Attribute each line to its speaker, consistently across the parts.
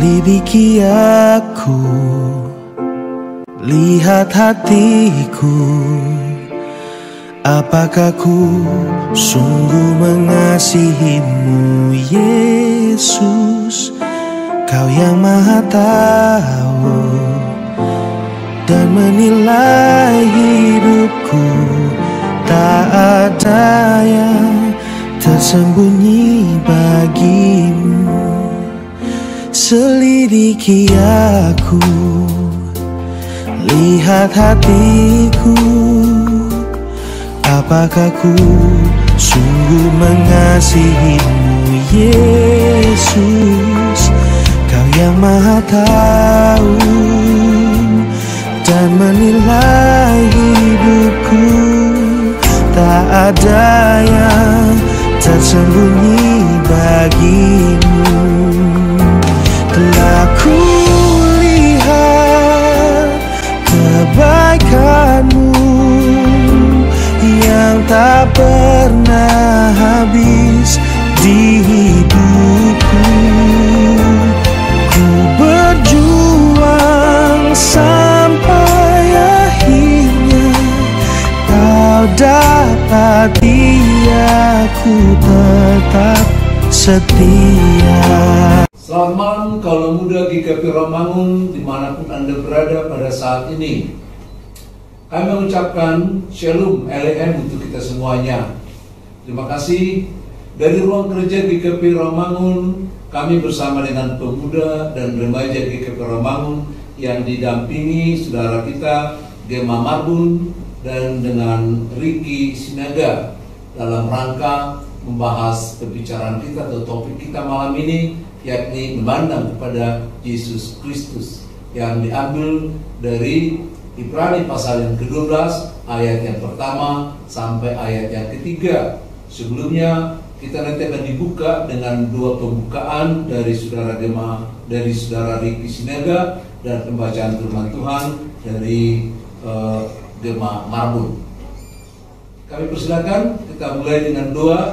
Speaker 1: Selidiki aku, lihat hatiku. Apakah ku sungguh mengasihimu, Yesus? Kau yang Maha Tahu dan menilai hidupku. Tak ada yang tersembunyi bagimu. Selidiki aku, lihat hatiku. Apakah ku sungguh mengasihimu, Yesus? Kau yang Maha Tahu dan menilai hidupku. Tak ada yang tersembunyi bagimu. Telah ku lihat kebaikanmu yang tak pernah habis di hidupku. Ku berjuang sampai akhirnya kau dapati aku tetap setia.
Speaker 2: Selamat malam kaula muda GKP Romangun dimanapun Anda berada pada saat ini. Kami mengucapkan Shalom LEM untuk kita semuanya. Terima kasih. Dari ruang kerja GKP Romangun, kami bersama dengan pemuda dan remaja GKP Romangun yang didampingi saudara kita Gema Marbun dan dengan Ricky Sinaga dalam rangka membahas pembicaraan kita atau topik kita malam ini, yakni memandang kepada Yesus Kristus, yang diambil dari Ibrani pasal yang ke-12 ayat yang pertama sampai ayat yang ketiga. Sebelumnya kita nanti akan dibuka dengan dua pembukaan dari saudara Gema, dari saudara Ricky Sinaga, dan pembacaan firman Tuhan dari Gema Marbun. Kami persilakan, kita mulai dengan doa.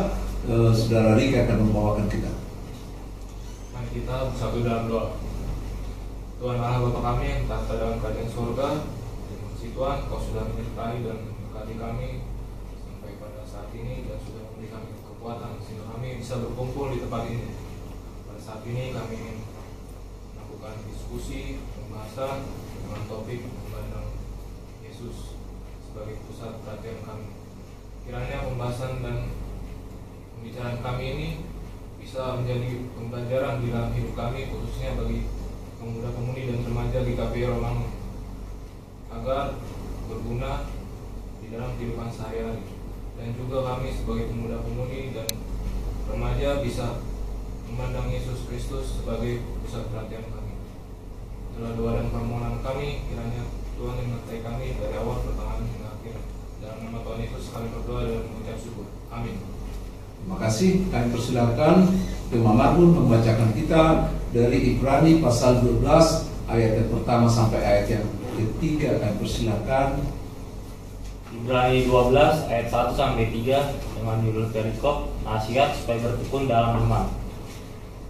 Speaker 2: Saudara Ricky akan membawakan kita.
Speaker 3: Mari kita bersatu dalam doa. Tuhan Allah Bapa kami yang tahta dalam kerajaan surga, terima kasih Tuhan, Kau sudah menyertai dan memberkati kami sampai pada saat ini dan sudah memberi kami kekuatan sehingga kami bisa berkumpul di tempat ini. Pada saat ini kami ingin melakukan diskusi, pembahasan dengan topik memandang Yesus sebagai pusat perhatian kami. Kiranya pembahasan dan pembicaraan kami ini bisa menjadi pembelajaran di dalam hidup kami, khususnya bagi pemuda-pemudi dan remaja di GKP Romangun, agar berguna di dalam kehidupan sehari-hari. Dan juga kami sebagai pemuda-pemudi dan remaja bisa memandang Yesus Kristus sebagai pusat perhatian kami. Itulah doa dan permohonan kami, kiranya Tuhan menyertai kami dari awal, pertengahan hingga akhir. Dalam nama Tuhan Yesus kami berdoa dan mengucap syukur. Amin.
Speaker 2: Terima kasih. Kami persilakan Gema Marbun membacakan kita dari Ibrani pasal 12 ayat yang pertama sampai ayat yang ketiga. Kami persilakan.
Speaker 4: Ibrani 12 ayat 1 sampai 3 dengan judul perikop nasihat supaya bertekun dalam iman.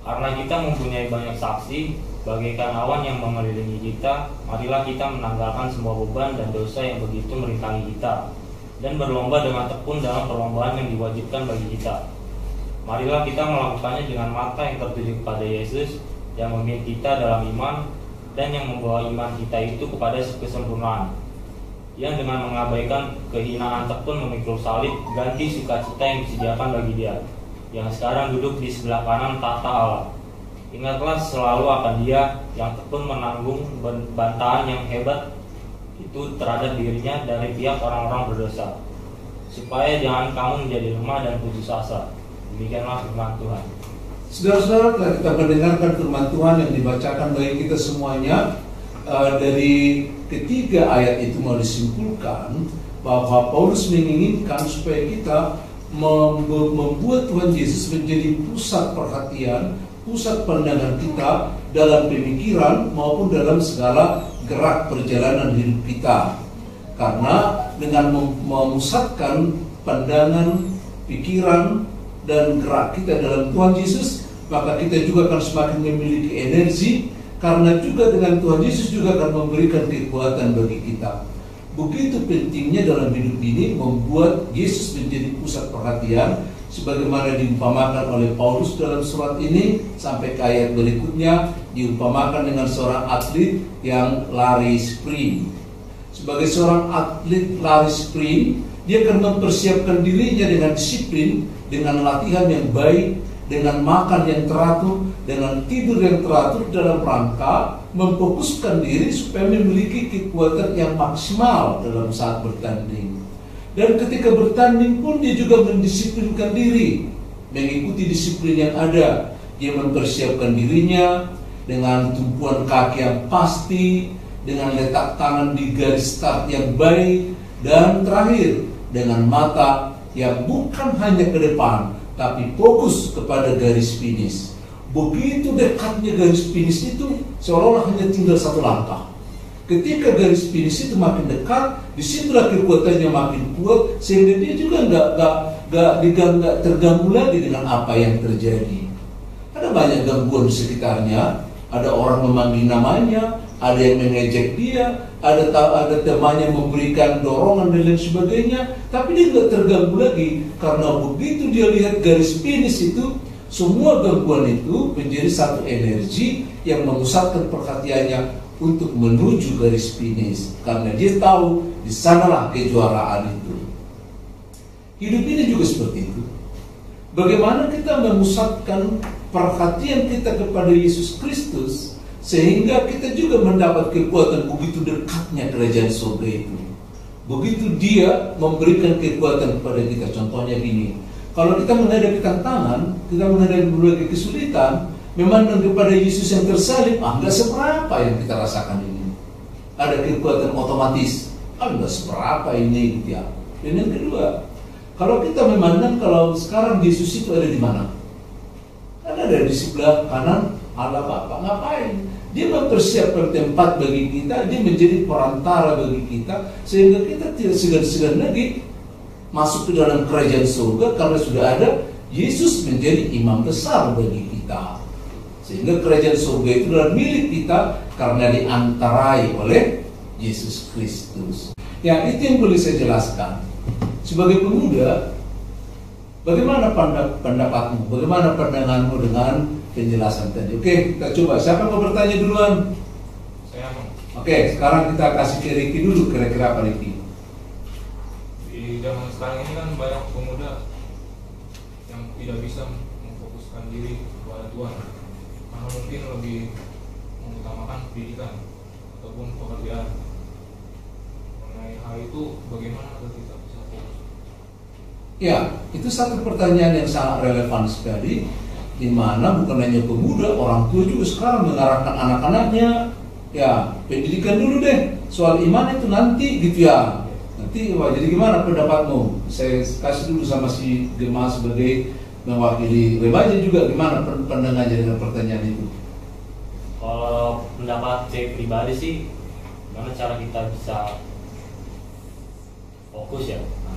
Speaker 4: Karena kita mempunyai banyak saksi bagaikan awan yang mengelilingi kita, marilah kita menanggalkan semua beban dan dosa yang begitu merintangi kita, dan berlomba dengan tekun dalam perlombaan yang diwajibkan bagi kita. Marilah kita melakukannya dengan mata yang tertuju kepada Yesus yang memimpin kita dalam iman dan yang membawa iman kita itu kepada kesempurnaan, yang dengan mengabaikan kehinaan tekun memikul salib, ganti sukacita yang disediakan bagi Dia, yang sekarang duduk di sebelah kanan tahta Allah. Ingatlah selalu akan Dia yang tekun menanggung bantahan yang hebat itu terhadap dirinya dari pihak orang-orang berdosa, supaya jangan kamu menjadi lemah dan putus asa. Demikianlah firman Tuhan.
Speaker 2: Saudara-saudara, telah kita mendengarkan firman Tuhan yang dibacakan bagi kita semuanya. Dari ketiga ayat itu mau disimpulkan bahwa Paulus menginginkan supaya kita membuat Tuhan Yesus menjadi pusat perhatian, pusat pandangan kita dalam pemikiran maupun dalam segala gerak perjalanan hidup kita. Karena dengan memusatkan pandangan, pikiran, dan gerak kita dalam Tuhan Yesus, maka kita juga akan semakin memiliki energi, karena juga dengan Tuhan Yesus juga akan memberikan kekuatan bagi kita. Begitu pentingnya dalam hidup ini membuat Yesus menjadi pusat perhatian, sebagaimana diumpamakan oleh Paulus dalam surat ini. Sampai ke ayat berikutnya diumpamakan dengan seorang atlet yang lari sprint. Sebagai seorang atlet lari sprint, dia akan mempersiapkan dirinya dengan disiplin, dengan latihan yang baik, dengan makan yang teratur, dengan tidur yang teratur, dalam rangka memfokuskan diri supaya memiliki kekuatan yang maksimal dalam saat bertanding. Dan ketika bertanding pun dia juga mendisiplinkan diri, mengikuti disiplin yang ada. Dia mempersiapkan dirinya dengan tumpuan kaki yang pasti, dengan letak tangan di garis start yang baik, dan terakhir dengan mata yang bukan hanya ke depan, tapi fokus kepada garis finish. Begitu dekatnya garis finish itu, seolah-olah hanya tinggal satu langkah. Ketika garis finish itu makin dekat, disitulah kekuatannya makin kuat, sehingga dia juga nggak terganggu lagi dengan apa yang terjadi. Ada banyak gangguan di sekitarnya, ada orang memanggil namanya, ada yang mengejek dia, ada temannya memberikan dorongan dan lain sebagainya, tapi dia nggak terganggu lagi, karena begitu dia lihat garis finish itu, semua gangguan itu menjadi satu energi yang memusatkan perhatiannya untuk menuju garis finish, karena dia tahu di sanalah kejuaraan itu. Hidup ini juga seperti itu. Bagaimana kita memusatkan perhatian kita kepada Yesus Kristus, sehingga kita juga mendapat kekuatan. Begitu dekatnya kerajaan surga itu, begitu dia memberikan kekuatan kepada kita. Contohnya gini, kalau kita menghadapi tantangan, kita menghadapi berbagai kesulitan, memandang kepada Yesus yang tersalib, nggak seberapa yang kita rasakan ini. Ada kekuatan otomatis, nggak seberapa ini, gitu ya. Dan yang kedua, kalau kita memandang kalau sekarang Yesus itu ada di mana? Ada di sebelah kanan Allah Bapa. Ngapain? Dia mempersiapkan tempat bagi kita, dia menjadi perantara bagi kita, sehingga kita tidak segan-segan lagi masuk ke dalam kerajaan surga, karena sudah ada Yesus menjadi imam besar bagi kita. Sehingga kerajaan surga itu adalah milik kita karena diantarai oleh Yesus Kristus. Ya, itu yang boleh saya jelaskan. Sebagai pemuda, bagaimana pendapatmu? Bagaimana pandanganmu dengan penjelasan tadi? Oke, kita coba. Siapa yang mau bertanya duluan?
Speaker 3: Saya mau.
Speaker 2: Oke, sekarang kita kasih ke Ricky dulu, kira-kira apa Ricky?
Speaker 3: Di zaman sekarang ini kan banyak pemuda yang tidak bisa memfokuskan diri kepada Tuhan, karena mungkin lebih mengutamakan pendidikan ataupun pekerjaan. Mengenai hal itu, bagaimana agar kita bisa fokus?
Speaker 2: Ya, itu satu pertanyaan yang sangat relevan sekali, di mana bukan hanya pemuda, orang tua juga sekarang mengarahkan anak-anaknya, ya pendidikan dulu deh, soal iman itu nanti, gitu ya. Nanti, jadi gimana pendapatmu? Saya kasih dulu sama si Gema sebagai mewakili remaja juga, gimana pandangannya dengan pertanyaan itu?
Speaker 4: Kalau pendapat saya pribadi sih, gimana cara kita bisa fokus ya? Nah,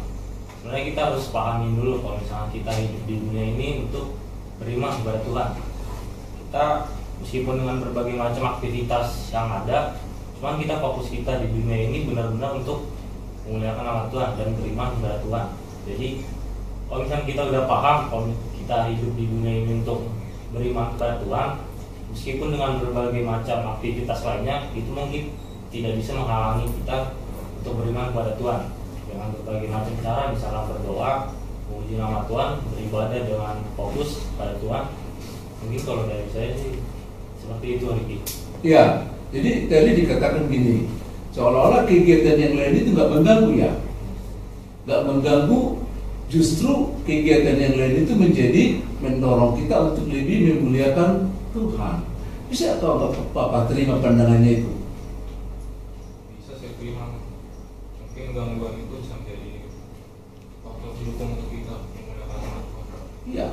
Speaker 4: sebenarnya kita harus pahamin dulu kalau misalnya kita hidup di dunia ini untuk beriman kepada Tuhan. Kita meskipun dengan berbagai macam aktivitas yang ada, cuman kita fokus kita di dunia ini benar-benar untuk memuliakan nama Tuhan dan beriman kepada Tuhan. Jadi kalau misalnya kita udah paham kalau kita hidup di dunia ini untuk beriman kepada Tuhan, meskipun dengan berbagai macam aktivitas lainnya, itu mungkin tidak bisa menghalangi kita untuk beriman kepada Tuhan dengan berbagai macam cara, misalnya berdoa, memuji nama Tuhan, beribadah dengan fokus pada Tuhan. Mungkin kalau dari saya sih seperti itu, Ricky.
Speaker 2: Ya, jadi tadi dikatakan gini, seolah-olah kegiatan yang lain itu nggak mengganggu ya, nggak mengganggu, justru kegiatan yang lain itu menjadi mendorong kita untuk lebih memuliakan Tuhan. Bisa atau enggak Bapak terima pandangannya itu?
Speaker 3: Bisa saya terima. Mungkin gangguan itu bisa menjadi faktor pendukung untuk kita memuliakan nama Tuhan.
Speaker 2: Iya,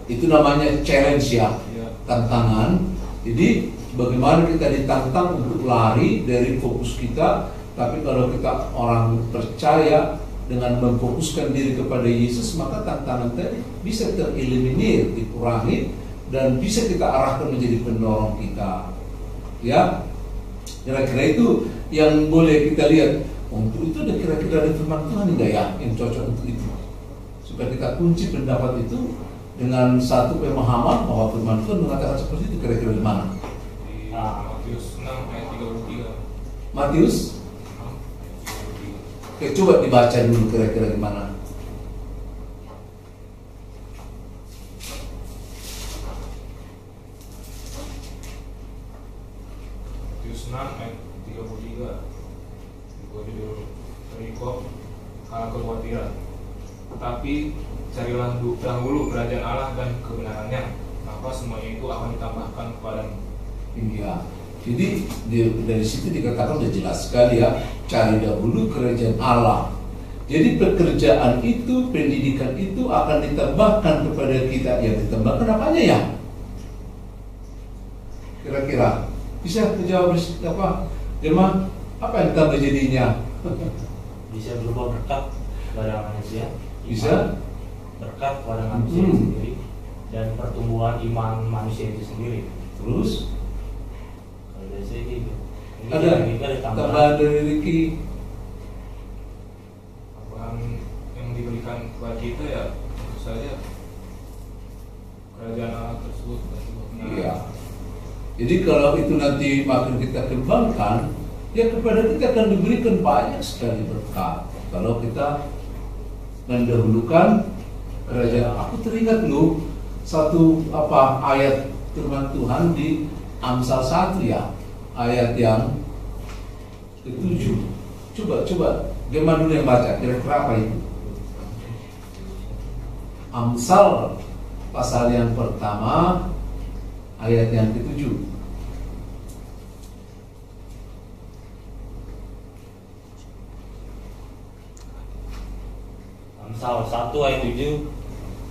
Speaker 2: itu namanya challenge ya,
Speaker 3: Ya.
Speaker 2: tantangan. Jadi bagaimana kita ditantang untuk lari dari fokus kita, tapi kalau kita orang percaya dengan memfokuskan diri kepada Yesus, maka tantangan tadi bisa tereliminir, dikurangi, dan bisa kita arahkan menjadi pendorong kita. Ya, kira-kira itu yang boleh kita lihat. Untuk itu ada kira-kira ada firman Tuhan enggak ya yang cocok untuk itu, supaya kita kunci pendapat itu dengan satu pemahaman bahwa firman Tuhan mengatakan seperti itu. Kira-kira di mana?
Speaker 3: Di Matius 6 ayat 33.
Speaker 2: Matius?
Speaker 3: 6 ayat 33.
Speaker 2: Oke, coba dibaca dulu kira-kira di mana.
Speaker 3: Matius 6 ayat 33. Judul perikop karena kekhawatiran. Tetapi carilah dahulu kerajaan Allah dan kebenarannya, maka semuanya itu akan ditambahkan kepadamu.
Speaker 2: Iya. Jadi dari situ dikatakan sudah jelas sekali ya, cari dahulu kerajaan Allah. Jadi pekerjaan itu, pendidikan itu akan ditambahkan kepada kita. Yang ditambahkan apanya ya? Kira-kira bisa dijawab apa? Jemaah, apa yang ditambah jadinya?
Speaker 4: Bisa berupa berkat kepada manusia,
Speaker 2: Bisa
Speaker 4: berkat kepada manusia itu sendiri, dan pertumbuhan iman manusia itu sendiri.
Speaker 2: terus
Speaker 4: Kalau dari saya gitu. Ini
Speaker 2: ada
Speaker 4: ada
Speaker 2: tambahan dari Ricky.
Speaker 3: Tambahan yang diberikan kepada kita ya tentu saja kerajaan Allah tersebut dan kebenaran.
Speaker 2: Iya. Jadi kalau itu nanti makin kita kembangkan, ya kepada kita akan diberikan banyak sekali berkat. Kalau kita mendahulukan kerajaan. Aku teringat loh satu ayat firman Tuhan di Amsal 1 ya, ayat yang ke-7. Coba Gema dulu yang baca, kira-kira apa itu? Amsal pasal yang pertama ayat yang ke-7.
Speaker 4: Amsal 1 ayat 7.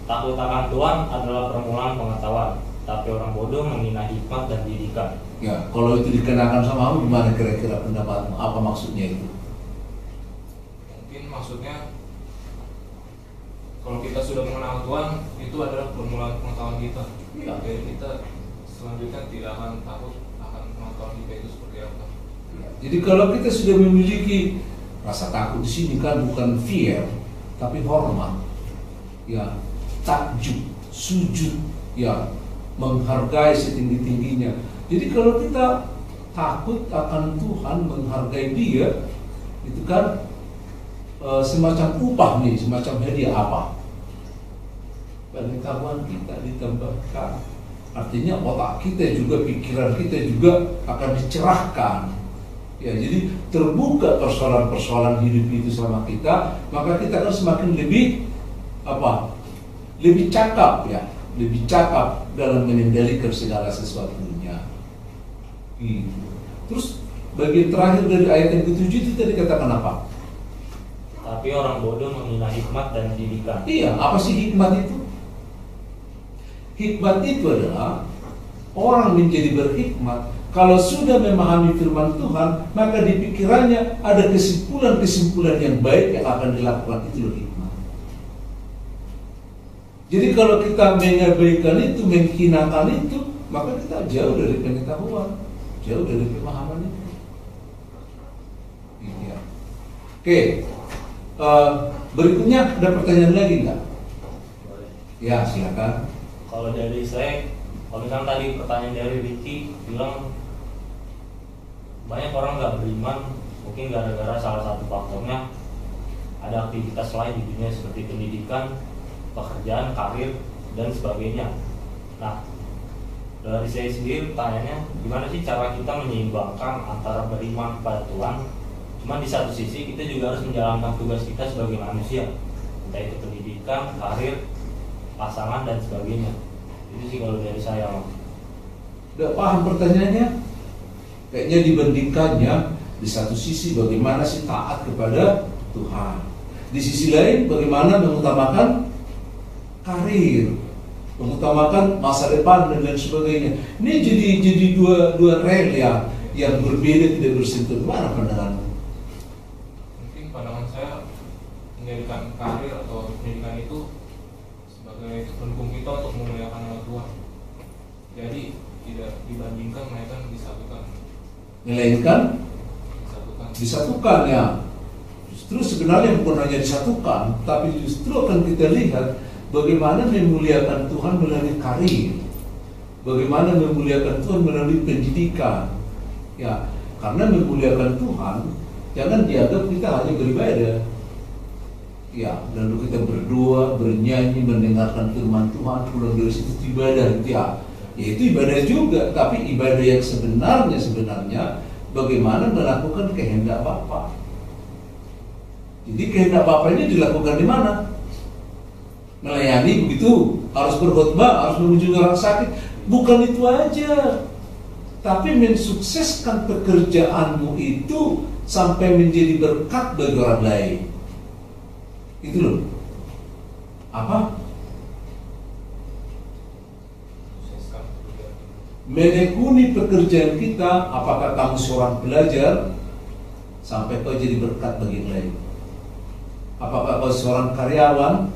Speaker 4: Takut akan Tuhan adalah permulaan pengetahuan, tapi orang bodoh menghina hikmat dan didikan.
Speaker 2: Ya, kalau itu dikenakan sama kamu gimana kira-kira pendapatmu? Apa maksudnya itu?
Speaker 3: Mungkin maksudnya kalau kita sudah mengenal Tuhan, itu adalah permulaan pengetahuan kita.
Speaker 2: Iya.
Speaker 3: Jadi kita selanjutnya tidak akan takut akan pengetahuan kita itu seperti apa.
Speaker 2: Ya, jadi kalau kita sudah memiliki rasa takut di sini kan bukan fear, tapi hormat. Ya, takjub, sujud, ya, menghargai setinggi-tingginya. Jadi kalau kita takut akan Tuhan, menghargai Dia, itu kan semacam upah nih, semacam hadiah apa? Pengetahuan kita ditambahkan. Artinya otak kita juga, pikiran kita juga akan dicerahkan. Ya, jadi terbuka persoalan-persoalan hidup itu sama kita, maka kita akan semakin lebih lebih cakap ya, lebih cakap dalam mengendalikan segala sesuatunya. Gitu. Terus bagian terakhir dari ayat yang ke-7 itu tadi katakan apa?
Speaker 4: Tapi orang bodoh menghina hikmat dan didikan.
Speaker 2: Iya, apa sih hikmat itu? Hikmat itu adalah orang menjadi berhikmat kalau sudah memahami firman Tuhan, maka di pikirannya ada kesimpulan-kesimpulan yang baik yang akan dilakukan. Itu loh hikmat. Jadi kalau kita mengabaikan itu, menghinakan itu, maka kita jauh dari pengetahuan, jauh dari pemahaman itu. Iya. Oke, berikutnya ada pertanyaan lagi nggak? Ya, silakan.
Speaker 4: Kalau dari saya, kalau misalnya tadi pertanyaan dari Ricky bilang banyak orang nggak beriman, mungkin gara-gara salah satu faktornya ada aktivitas lain di dunia seperti pendidikan, pekerjaan, karir, dan sebagainya. Nah, dari saya sendiri pertanyaannya, gimana sih cara kita menyeimbangkan antara beriman kepada Tuhan, cuman di satu sisi kita juga harus menjalankan tugas kita sebagai manusia, entah itu pendidikan, karir, pasangan, dan sebagainya. Itu sih kalau dari saya.
Speaker 2: Udah paham pertanyaannya? Kayaknya dibandingkannya, di satu sisi bagaimana sih taat kepada Tuhan, di sisi lain bagaimana mengutamakan karir, mengutamakan masa depan dan lain sebagainya. Ini jadi dua rel ya, yang berbeda, tidak bersentuh. Mana pandanganmu?
Speaker 3: Mungkin pandangan saya menjadikan karir atau pendidikan itu sebagai pendukung kita untuk memuliakan nama Tuhan.
Speaker 2: melainkan
Speaker 3: Disatukan.
Speaker 2: disatukan ya. Justru sebenarnya bukan hanya disatukan, tapi justru akan kita lihat bagaimana memuliakan Tuhan melalui karir, bagaimana memuliakan Tuhan melalui pendidikan. Ya, karena memuliakan Tuhan jangan dianggap kita hanya beribadah. Ya, lalu kita berdoa, bernyanyi, mendengarkan firman Tuhan, pulang dari situ ibadah. Ya, itu ibadah juga, tapi ibadah yang sebenarnya bagaimana melakukan kehendak Bapa. Jadi kehendak Bapa ini dilakukan di mana? Melayani begitu, harus berkhotbah, harus mengunjungi orang sakit. Bukan itu aja, tapi mensukseskan pekerjaanmu itu sampai menjadi berkat bagi orang lain. Itu loh. Apa?
Speaker 3: Sukseskan pekerjaan.
Speaker 2: Menekuni pekerjaan kita. Apakah kamu seorang pelajar sampai kau jadi berkat bagi yang lain? Apakah kau seorang karyawan,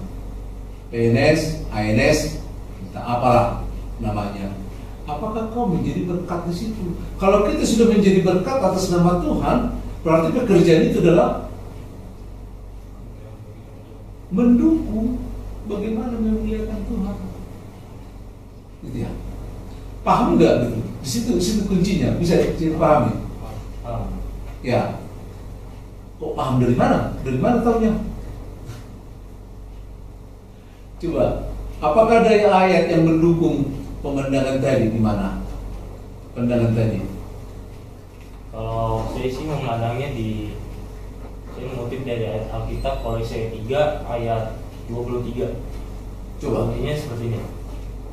Speaker 2: PNS, ANS, entah apalah namanya? Apakah kau menjadi berkat di situ? Kalau kita sudah menjadi berkat atas nama Tuhan, berarti pekerjaan itu adalah mendukung bagaimana memuliakan Tuhan. Gitu ya. Paham nggak gitu? Di situ kuncinya. Bisa dipahami? Ya. Kok paham dari mana? Dari mana taunya? Coba, apakah ada ayat yang mendukung pemandangan tadi di mana? Pandangan tadi.
Speaker 4: Kalau saya sih memandangnya saya mengutip dari ayat Alkitab Kolose 3 ayat 23.
Speaker 2: Coba.
Speaker 4: Intinya seperti ini.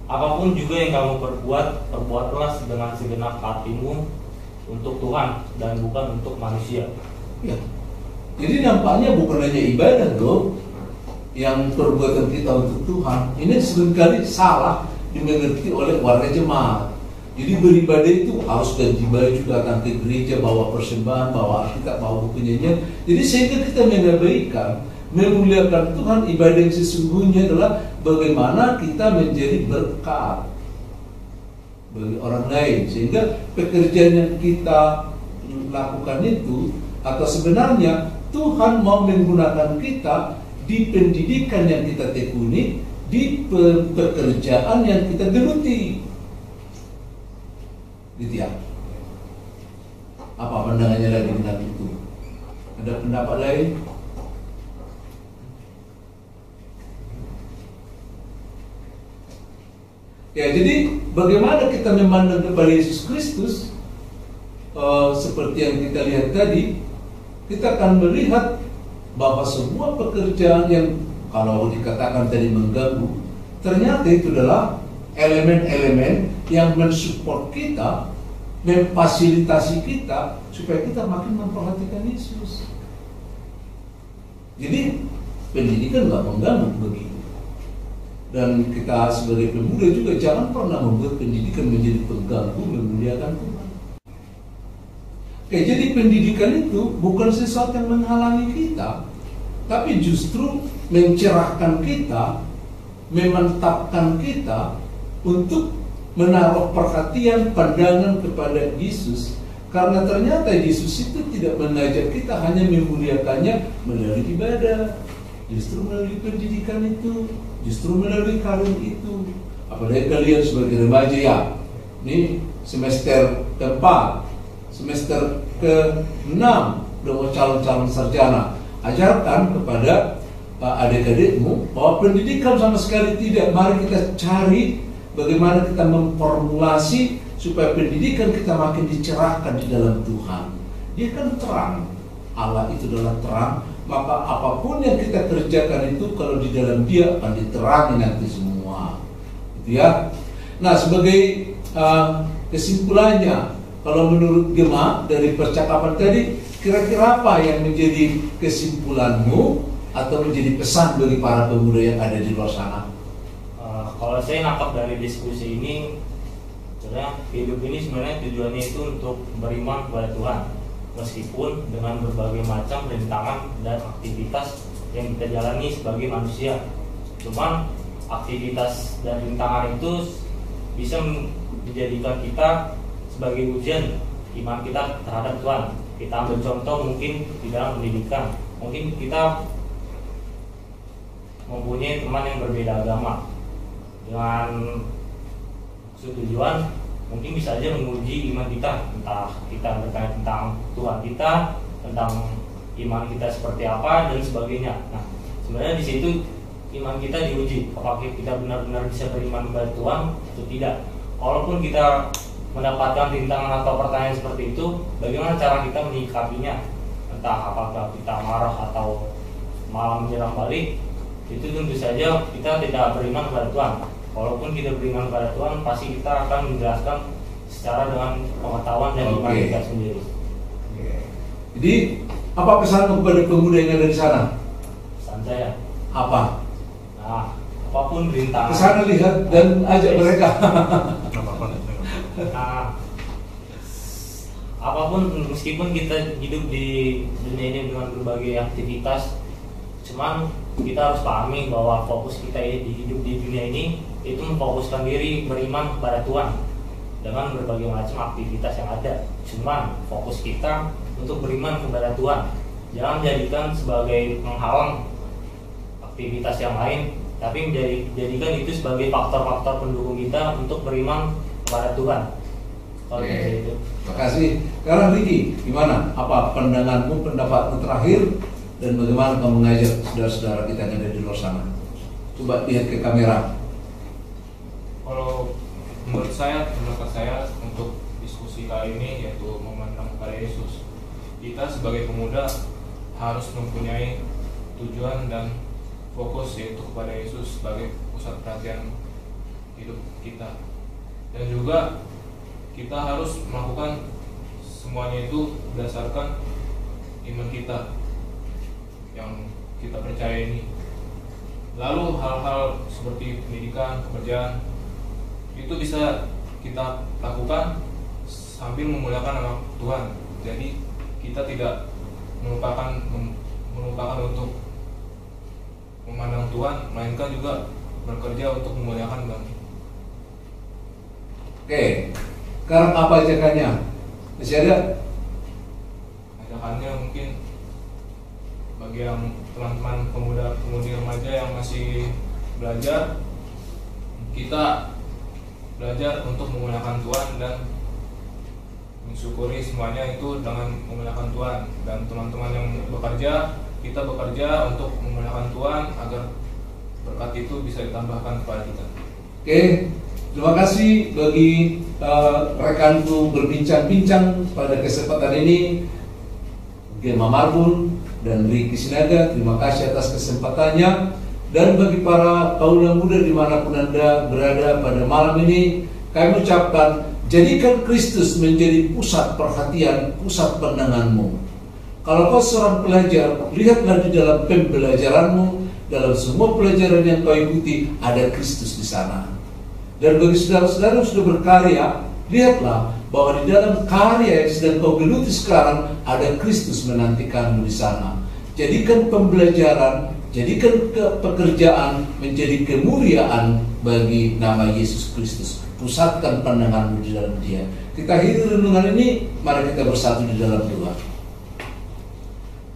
Speaker 4: Apapun juga yang kamu perbuat, perbuatlah dengan segenap hatimu untuk Tuhan dan bukan untuk manusia.
Speaker 2: Ya. Jadi nampaknya bukan hanya ibadah loh yang perbuatan kita untuk Tuhan. Ini seringkali salah dimengerti oleh warga jemaat. Jadi beribadah itu harus ganti baju, datang ke gereja, bawa persembahan, bawa Alkitab, bawa buku nyanyian. Jadi sehingga kita mengabaikan memuliakan Tuhan. Ibadah yang sesungguhnya adalah bagaimana kita menjadi berkat bagi orang lain. Sehingga pekerjaan yang kita lakukan itu, atau sebenarnya Tuhan mau menggunakan kita di pendidikan yang kita tekuni, di pekerjaan yang kita geluti. Gitu ya. Apa pandangannya lagi dengan itu? Ada pendapat lain? Ya, jadi bagaimana kita memandang kepada Yesus Kristus? Seperti yang kita lihat tadi, kita akan melihat bahwa semua pekerjaan yang kalau dikatakan tadi mengganggu, ternyata itu adalah elemen-elemen yang mensupport kita, memfasilitasi kita supaya kita makin memperhatikan Yesus. Jadi pendidikan nggak mengganggu begitu. Dan kita sebagai pemuda juga jangan pernah membuat pendidikan menjadi pengganggu memuliakan Tuhan. Oke, jadi pendidikan itu bukan sesuatu yang menghalangi kita, tapi justru mencerahkan kita, memantapkan kita untuk menaruh perhatian, pandangan kepada Yesus. Karena ternyata Yesus itu tidak mengajak kita hanya memuliakannya melalui ibadah, justru melalui pendidikan itu, justru melalui karir itu. Apalagi kalian sebagai remaja ya, ini semester keempat, semester ke-6 udah mau calon-calon sarjana. Ajarkan kepada adik-adikmu bahwa pendidikan sama sekali tidak. Mari kita cari bagaimana kita memformulasi supaya pendidikan kita makin dicerahkan di dalam Tuhan. Dia kan terang, Allah itu adalah terang. Maka apapun yang kita kerjakan itu kalau di dalam Dia akan diterangi nanti semua. Gitu ya. Nah, sebagai kesimpulannya, kalau menurut Gema dari percakapan tadi, kira-kira apa yang menjadi kesimpulanmu atau menjadi pesan bagi para pemuda yang ada di luar sana?
Speaker 4: Kalau saya nangkap dari diskusi ini, sebenarnya hidup ini sebenarnya tujuannya itu untuk beriman kepada Tuhan, meskipun dengan berbagai macam rintangan dan aktivitas yang kita jalani sebagai manusia. Cuman aktivitas dan rintangan itu bisa menjadikan kita sebagai ujian iman kita terhadap Tuhan. Kita ambil contoh mungkin di dalam pendidikan, mungkin kita mempunyai teman yang berbeda agama dengan tujuan mungkin bisa aja menguji iman kita, entah kita bertanya tentang Tuhan kita, tentang iman kita seperti apa dan sebagainya. Nah, sebenarnya di situ iman kita diuji, apakah kita benar-benar bisa beriman kepada Tuhan atau tidak. Walaupun kita mendapatkan rintangan atau pertanyaan seperti itu, bagaimana cara kita menyikapinya? Entah apakah kita marah atau malah menyerang balik, itu tentu saja kita tidak beriman kepada Tuhan. Walaupun kita beriman kepada Tuhan, pasti kita akan menjelaskan secara dengan pengetahuan dan iman kita sendiri.
Speaker 2: Jadi, apa pesanmu kepada pemuda yang ada di sana?
Speaker 4: Pesan saya,
Speaker 2: Apa?
Speaker 4: nah, apapun rintangan,
Speaker 2: Kesana lihat dan ajak mereka.
Speaker 4: nah, apapun, meskipun kita hidup di dunia ini dengan berbagai aktivitas, cuman kita harus pahami bahwa fokus kita di hidup di dunia ini itu memfokuskan diri beriman kepada Tuhan dengan berbagai macam aktivitas yang ada. Cuman fokus kita untuk beriman kepada Tuhan, jangan jadikan sebagai penghalang aktivitas yang lain, tapi jadikan itu sebagai faktor-faktor pendukung kita untuk beriman kepada Tuhan. Kalau itu.
Speaker 2: Terima kasih. Sekarang Ricky, gimana? Apa pandanganmu, pendapatmu terakhir, dan bagaimana kamu mengajak saudara-saudara kita yang ada di luar sana? Coba lihat ke kamera.
Speaker 3: Kalau menurut saya, pendapat saya untuk diskusi kali ini yaitu memandang kepada Yesus. Kita sebagai pemuda harus mempunyai tujuan dan fokus yaitu kepada Yesus sebagai pusat perhatian hidup kita. Dan juga kita harus melakukan semuanya itu berdasarkan iman kita yang kita percaya ini. Lalu hal-hal seperti pendidikan, pekerjaan itu bisa kita lakukan sambil memuliakan nama Tuhan. Jadi kita tidak melupakan untuk memandang Tuhan, melainkan juga bekerja untuk memuliakan Tuhan.
Speaker 2: Oke, sekarang apa ajakannya? Masih ada?
Speaker 3: Ajakannya mungkin bagi yang teman-teman pemuda-pemudi remaja yang masih belajar, kita belajar untuk memuliakan Tuhan dan mensyukuri semuanya itu dengan memuliakan Tuhan. Dan teman-teman yang bekerja, kita bekerja untuk memuliakan Tuhan agar berkat itu bisa ditambahkan kepada kita.
Speaker 2: Oke, terima kasih bagi rekanku berbincang-bincang pada kesempatan ini, Gemma Marbun dan Ricky Sinaga. Terima kasih atas kesempatannya. Dan bagi para kaula muda dimanapun Anda berada pada malam ini, kami ucapkan, jadikan Kristus menjadi pusat perhatian, pusat pandanganmu. Kalau kau seorang pelajar, lihatlah di dalam pembelajaranmu, dalam semua pelajaran yang kau ikuti, ada Kristus di sana. Dan bagi saudara-saudara yang sudah berkarya, lihatlah bahwa di dalam karya yang sedang kau geluti sekarang, ada Kristus menantikanmu di sana. Jadikan pembelajaran, jadikan pekerjaan menjadi kemuliaan bagi nama Yesus Kristus. Pusatkan pandanganmu di dalam Dia. Kita akhiri renungan ini, mari kita bersatu di dalam doa.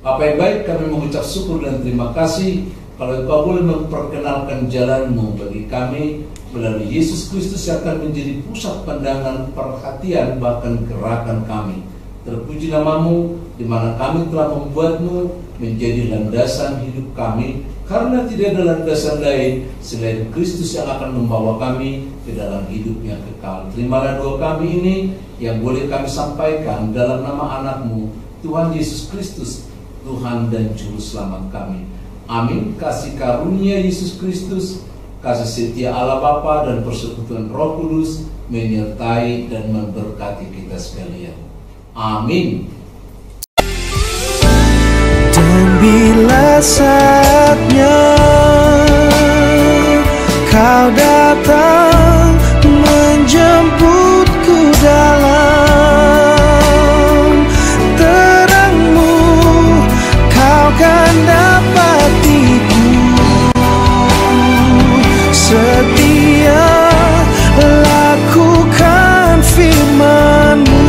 Speaker 2: Bapa yang baik, kami mengucap syukur dan terima kasih kalau Engkau boleh memperkenalkan jalanmu bagi kami melalui Yesus Kristus yang akan menjadi pusat pandangan, perhatian, bahkan gerakan kami. Terpuji namamu, di mana kami telah membuatmu menjadi landasan hidup kami, karena tidak ada landasan lain selain Kristus yang akan membawa kami ke dalam hidup yang kekal. Terimalah doa kami ini yang boleh kami sampaikan dalam nama anakmu, Tuhan Yesus Kristus, Tuhan dan Juru Selamat kami. Amin. Kasih karunia Yesus Kristus, kasih setia Allah Bapa dan persekutuan Roh Kudus menyertai dan memberkati kita sekalian. Amin.
Speaker 1: Dan bila saatnya kau datang menjemputku dalam terangmu, kau kan dapatiku setia lakukan firman-Mu.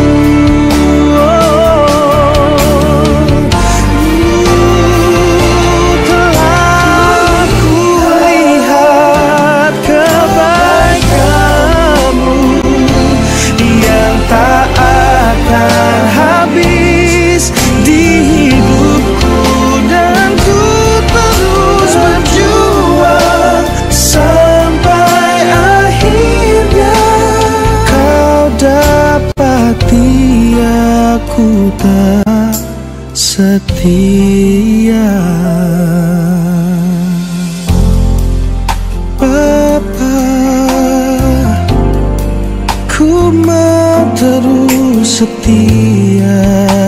Speaker 1: tak setia. Bapa, ku mau terus setia